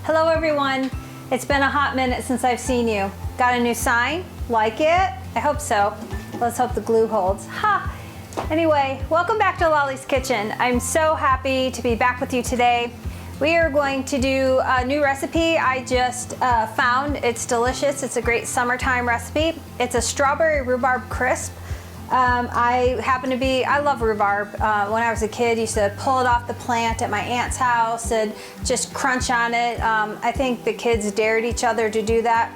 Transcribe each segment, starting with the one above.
Hello everyone. It's been a hot minute since I've seen you. Got a new sign? Like it? I hope so. Let's hope the glue holds. Ha! Anyway, welcome back to Lolly's Kitchen. I'm so happy to be back with you today. We are going to do a new recipe I just found. It's delicious. It's a great summertime recipe. It's a strawberry rhubarb crisp. I love rhubarb. When I was a kid, I used to pull it off the plant at my aunt's house and just crunch on it. I think the kids dared each other to do that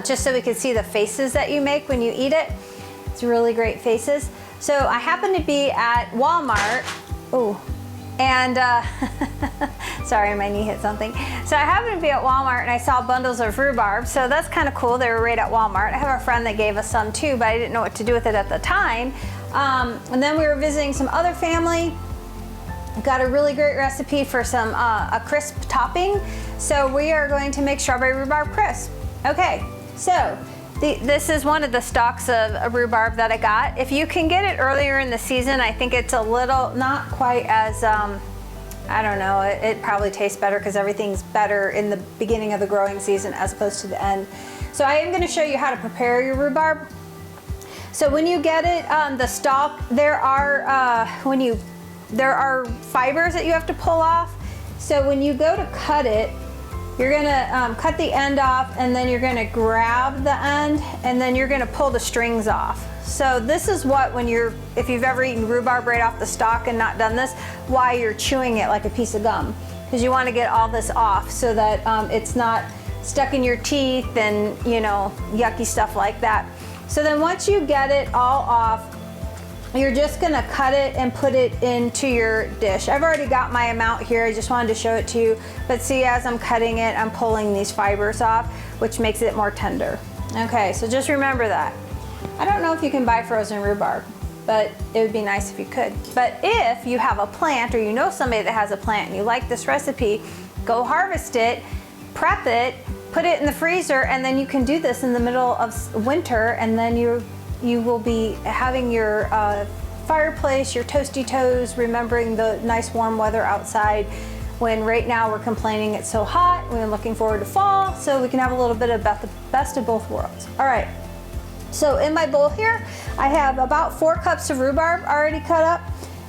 just so we could see the faces that you make when you eat it. It's really great faces. So I happened to be at Walmart. Oh, and sorry, my knee hit something. So I happened to be at Walmart and I saw bundles of rhubarb. So that's kind of cool. They were right at Walmart. I have a friend that gave us some too, but I didn't know what to do with it at the time. And then we were visiting some other family. Got a really great recipe for some a crisp topping. So we are going to make strawberry rhubarb crisp. Okay, so this is one of the stalks of rhubarb that I got. If you can get it earlier in the season, I think it's a little, not quite as, I don't know, it probably tastes better because everything's better in the beginning of the growing season as opposed to the end. So I am going to show you how to prepare your rhubarb. So when you get it, the stalk, there are fibers that you have to pull off. So when you go to cut it, you're gonna cut the end off and then you're gonna grab the end and then you're gonna pull the strings off. So this is what, if you've ever eaten rhubarb right off the stalk and not done this, why you're chewing it like a piece of gum. Because you wanna get all this off so that it's not stuck in your teeth and, you know, yucky stuff like that. So then once you get it all off, you're just gonna cut it and put it into your dish. I've already got my amount here, I just wanted to show it to you. But see, as I'm cutting it, I'm pulling these fibers off, which makes it more tender. Okay, so just remember that. I don't know if you can buy frozen rhubarb, but it would be nice if you could. But if you have a plant or you know somebody that has a plant and you like this recipe, go harvest it, prep it, put it in the freezer, and then you can do this in the middle of winter, and then you will be having your fireplace, your toasty toes, remembering the nice warm weather outside when right now we're complaining it's so hot. We're looking forward to fall, so we can have a little bit of the best of both worlds. All right, so in my bowl here, I have about 4 cups of rhubarb already cut up.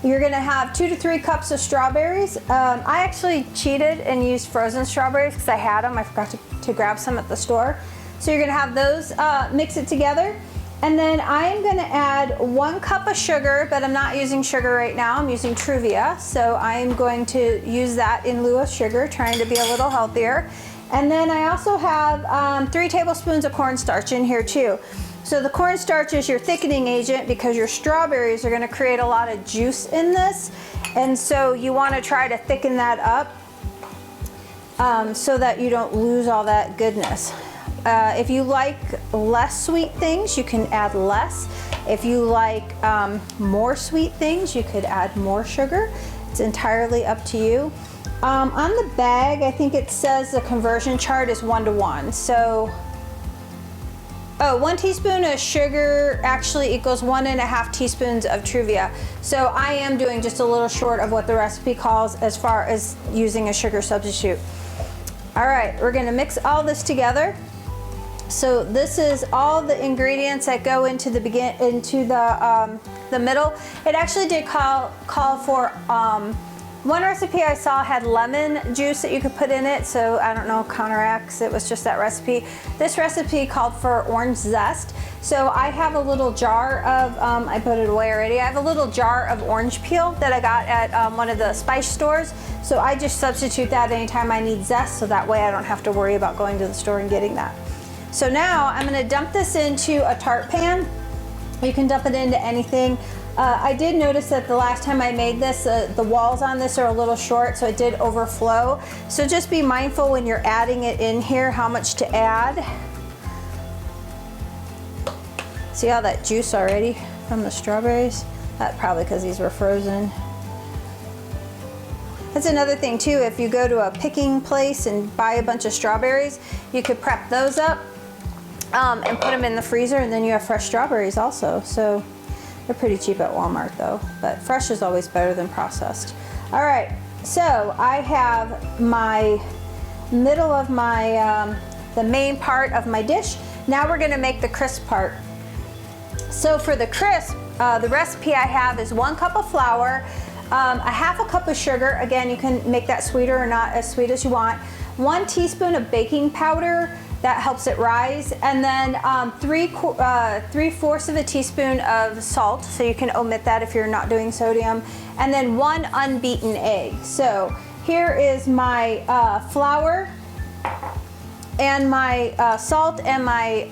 You're gonna have 2 to 3 cups of strawberries. I actually cheated and used frozen strawberries because I had them. I forgot to grab some at the store. So you're gonna have those, mix it together. And then I'm gonna add 1 cup of sugar, but I'm not using sugar right now, I'm using Truvia. So I'm going to use that in lieu of sugar, trying to be a little healthier. And then I also have 3 tablespoons of cornstarch in here too. So the cornstarch is your thickening agent because your strawberries are gonna create a lot of juice in this. And so you wanna try to thicken that up so that you don't lose all that goodness. If you like less sweet things, you can add less. If you like more sweet things, you could add more sugar. It's entirely up to you. On the bag, I think it says the conversion chart is 1 to 1. So, 1 teaspoon of sugar actually equals 1.5 teaspoons of Truvia. So I am doing just a little short of what the recipe calls as far as using a sugar substitute. All right, we're gonna mix all this together. So this is all the ingredients that go into the middle. It actually did call for one recipe I saw had lemon juice that you could put in it. So I don't know, counteracts. It was just that recipe. This recipe called for orange zest. So I have a little jar of, I put it away already. I have a little jar of orange peel that I got at one of the spice stores. So I just substitute that anytime I need zest, so that way I don't have to worry about going to the store and getting that. So now I'm gonna dump this into a tart pan. You can dump it into anything. I did notice that the last time I made this, the walls on this are a little short, so it did overflow. So just be mindful when you're adding it in here, how much to add. See all that juice already from the strawberries? That's probably because these were frozen. That's another thing too, if you go to a picking place and buy a bunch of strawberries, you could prep those up and put them in the freezer, and then you have fresh strawberries also. So they're pretty cheap at Walmart though, but fresh is always better than processed. All right, so I have my middle of my, the main part of my dish. Now we're gonna make the crisp part. So for the crisp, the recipe I have is 1 cup of flour, a 1/2 cup of sugar. Again, you can make that sweeter or not as sweet as you want. 1 teaspoon of baking powder, that helps it rise. And then 3/4 of a teaspoon of salt, so you can omit that if you're not doing sodium. And then 1 unbeaten egg. So here is my flour and my salt and my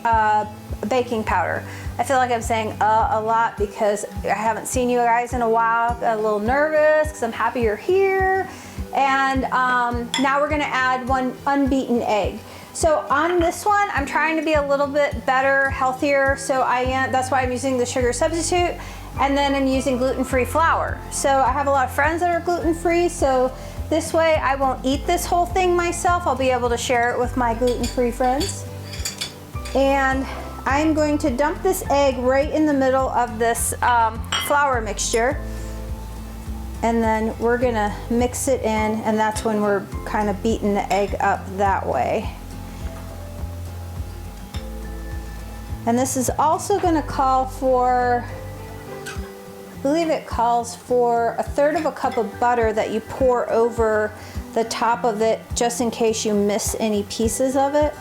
baking powder. I feel like I'm saying a lot because I haven't seen you guys in a while. Got a little nervous because I'm happy you're here. And now we're gonna add 1 unbeaten egg. So on this one, I'm trying to be a little bit better, healthier. So that's why I'm using the sugar substitute. And then I'm using gluten-free flour. So I have a lot of friends that are gluten-free. So this way I won't eat this whole thing myself. I'll be able to share it with my gluten-free friends. And I'm going to dump this egg right in the middle of this flour mixture. And then we're gonna mix it in, and that's when we're kind of beating the egg up that way. And this is also gonna call for, I believe it calls for 1/3 cup of butter that you pour over the top of it just in case you miss any pieces of it.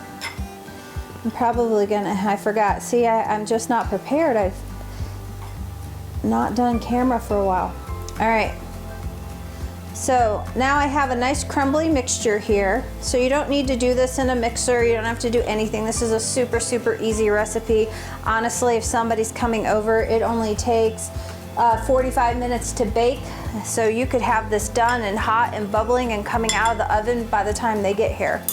I'm probably gonna, I forgot. See, I'm just not prepared. I've not done camera for a while. All right. So now I have a nice crumbly mixture here. So you don't need to do this in a mixer. You don't have to do anything. This is a super, super easy recipe. Honestly, if somebody's coming over, it only takes 45 minutes to bake. So you could have this done and hot and bubbling and coming out of the oven by the time they get here.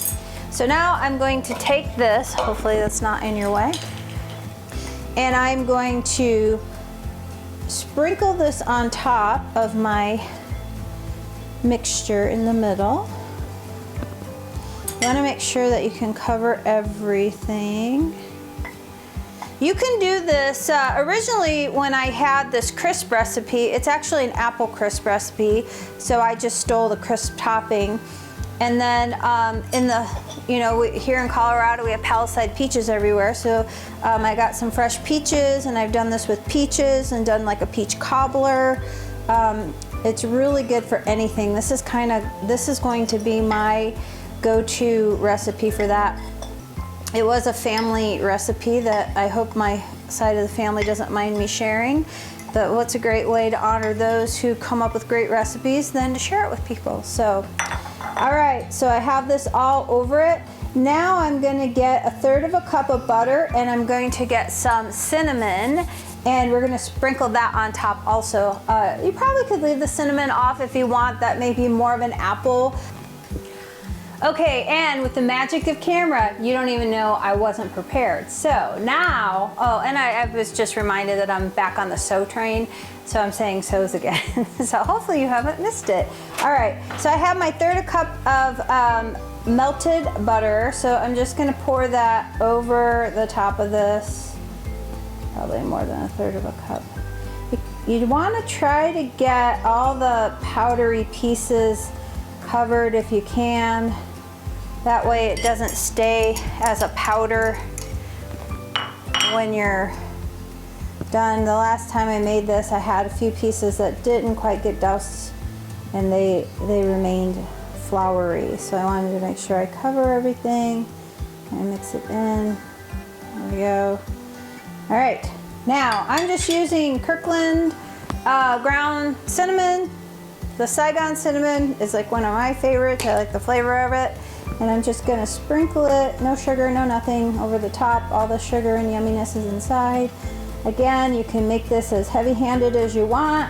So now I'm going to take this, hopefully that's not in your way, and I'm going to sprinkle this on top of my mixture in the middle. You want to make sure that you can cover everything. You can do this, originally when I had this crisp recipe, it's actually an apple crisp recipe, so I just stole the crisp topping. And then here in Colorado we have Palisade peaches everywhere, so I got some fresh peaches, and I've done this with peaches and done like a peach cobbler. It's really good for anything. This is going to be my go-to recipe for that. It was a family recipe that I hope my side of the family doesn't mind me sharing. But what's a great way to honor those who come up with great recipes than to share it with people. So, all right, so I have this all over it. Now I'm gonna get 1/3 cup of butter, and I'm going to get some cinnamon, and we're gonna sprinkle that on top also. You probably could leave the cinnamon off if you want. That may be more of an apple. Okay, and with the magic of camera, you don't even know I wasn't prepared. So now, and I was just reminded that I'm back on the so train, so I'm saying so's again. So hopefully you haven't missed it. All right, so I have my 1/3 cup of melted butter, so I'm just gonna pour that over the top of this. Probably more than 1/3 cup. You wanna try to get all the powdery pieces covered if you can. That way it doesn't stay as a powder when you're done. The last time I made this, I had a few pieces that didn't quite get doused, and they remained floury. So I wanted to make sure I cover everything and mix it in. There we go. All right, now I'm just using Kirkland ground cinnamon. The Saigon cinnamon is like one of my favorites. I like the flavor of it. And I'm just gonna sprinkle it, no sugar, no nothing, over the top. All the sugar and yumminess is inside. Again, you can make this as heavy-handed as you want.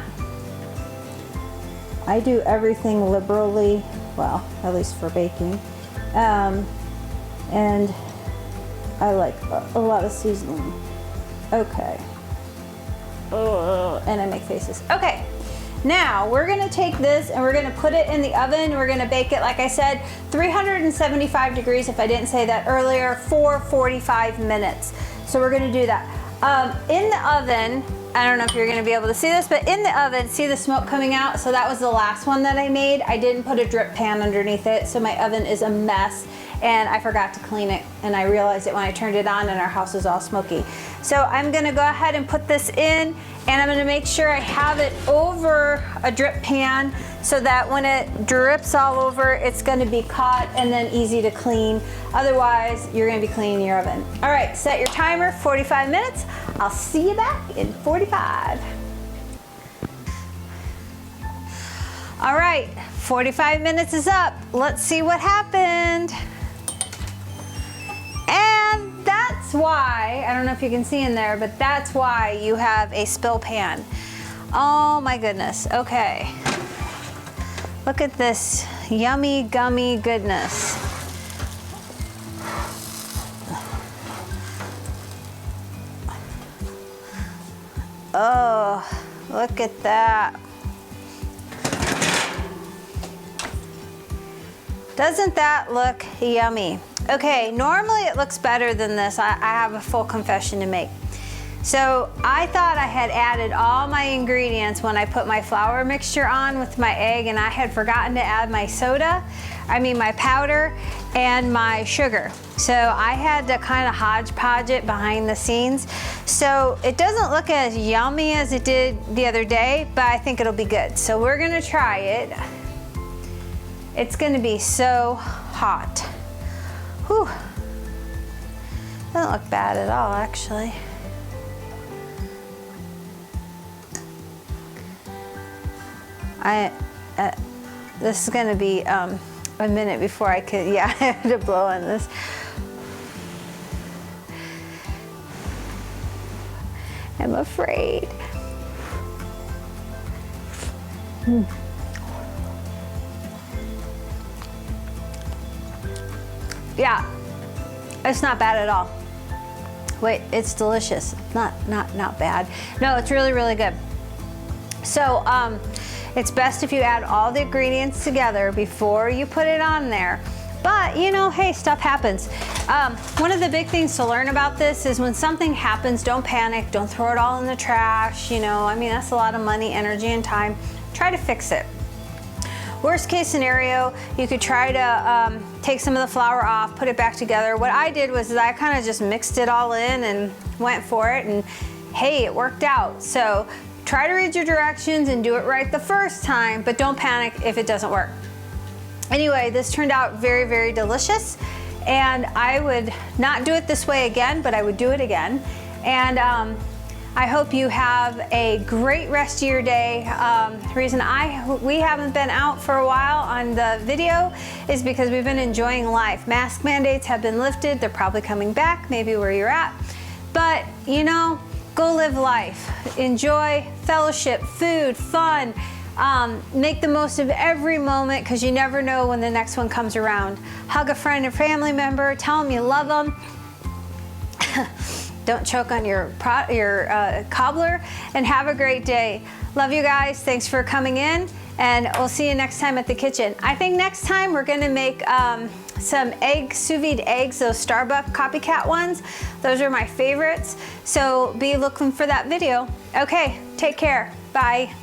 I do everything liberally, well, at least for baking. And I like a lot of seasoning. Okay. And I make faces. Okay. Now we're gonna take this and we're gonna put it in the oven. We're gonna bake it, like I said, 375 degrees, if I didn't say that earlier, for 45 minutes. So we're gonna do that. In the oven, I don't know if you're gonna be able to see this, but in the oven, see the smoke coming out? So that was the last one that I made. I didn't put a drip pan underneath it, so my oven is a mess, and I forgot to clean it, and I realized it when I turned it on and our house was all smoky. So I'm gonna go ahead and put this in, and I'm gonna make sure I have it over a drip pan so that when it drips all over, it's gonna be caught and then easy to clean. Otherwise, you're gonna be cleaning your oven. All right, set your timer, 45 minutes. I'll see you back in 45. All right, 45 minutes is up. Let's see what happened. And that's why, I don't know if you can see in there, but that's why you have a spill pan. Oh my goodness, okay. Look at this yummy, gummy goodness. Oh, look at that. Doesn't that look yummy? Okay, normally it looks better than this. I have a full confession to make. So I thought I had added all my ingredients when I put my flour mixture on with my egg, and I had forgotten to add my my powder and my sugar. So I had to kind of hodgepodge it behind the scenes. So it doesn't look as yummy as it did the other day, but I think it'll be good. So we're gonna try it. It's gonna be so hot. Whew. Doesn't look bad at all, actually. This is gonna be a minute before I could, yeah, I had to blow on this. I'm afraid. Yeah, it's not bad at all. Wait, it's delicious. Not bad. No, it's really, really good. So it's best if you add all the ingredients together before you put it on there. But you know, hey, stuff happens. One of the big things to learn about this is when something happens, don't panic, don't throw it all in the trash. You know, I mean, that's a lot of money, energy, and time. Try to fix it. Worst case scenario, you could try to take some of the flour off, put it back together. What I did was I kind of just mixed it all in and went for it, and hey, it worked out. So try to read your directions and do it right the first time, but don't panic if it doesn't work. Anyway, this turned out very, very delicious, and I would not do it this way again, but I would do it again. And I hope you have a great rest of your day. The reason we haven't been out for a while on the video is because we've been enjoying life. Mask mandates have been lifted. They're probably coming back, maybe where you're at. But you know, go live life. Enjoy fellowship, food, fun. Make the most of every moment, because you never know when the next one comes around. Hug a friend or family member. Tell them you love them. Don't choke on your cobbler, and have a great day. Love you guys. Thanks for coming in, and we'll see you next time at the kitchen. I think next time we're gonna make some sous vide eggs, those Starbucks copycat ones. Those are my favorites. So be looking for that video. Okay, take care. Bye.